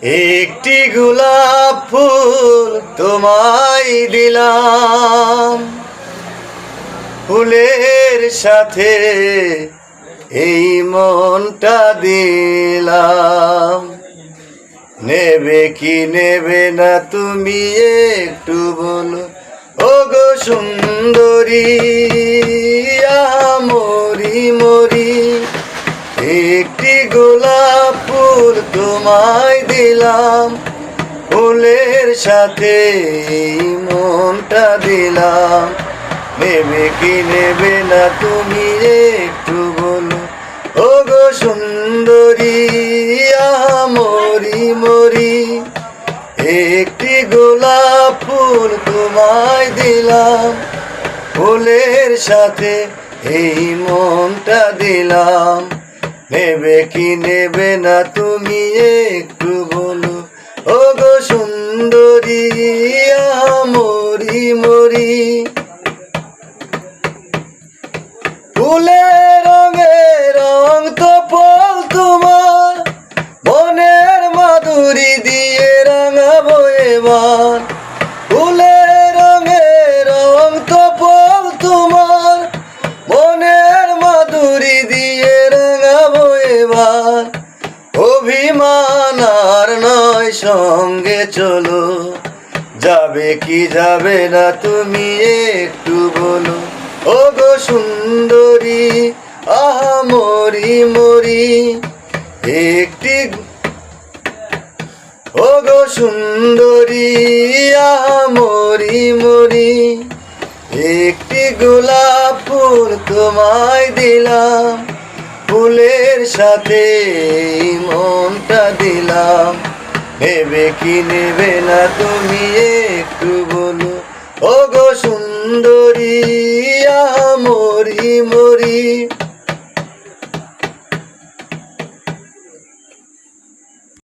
একটি গোলাপ ফুল তোমায় দিলাম, ফুলের সাথে এই মনটা দিলাম। নেবে কি নেবে না তুমি একটু বলো, ও গো সুন্দরী মরি মরি। একটি গোলাপ ফুল তোমায় দিলাম, ফুলের সাথে এই মনটা দিলাম। নেবে কি নেবে না তুমি একটু বলো, ও গো সুন্দরী মরি মরি। একটি গোলাপ ফুল তোমায় দিলাম, ফুলের সাথে এই মনটা দিলাম। নেবে কি নেবে না তুমি একটু বলো, ও গো সুন্দরী মরি মরি। ফুলের রঙে রং তো ফল তোমার, মনের মাধুরী দিয়ে রাঙাবো এবার। ফুলের রঙে রং তো ফল তোমার, মনের মাধুরী দিয়ে রাঙাবো এবার। অভিমান আর নয়, সঙ্গে চলো, যাবে কি যাবে না তুমি একটু বলো, ও গো সুন্দরী মরি মরি। একটি ও গো সুন্দরী মরি মরি। একটি গোলাপ ফুল তোমায় দিলাম, ফুলের সাথে মনটা দিলাম। নেবে কি নেবে না তুমি একটু বলো, ও গো সুন্দরী মরি মরি।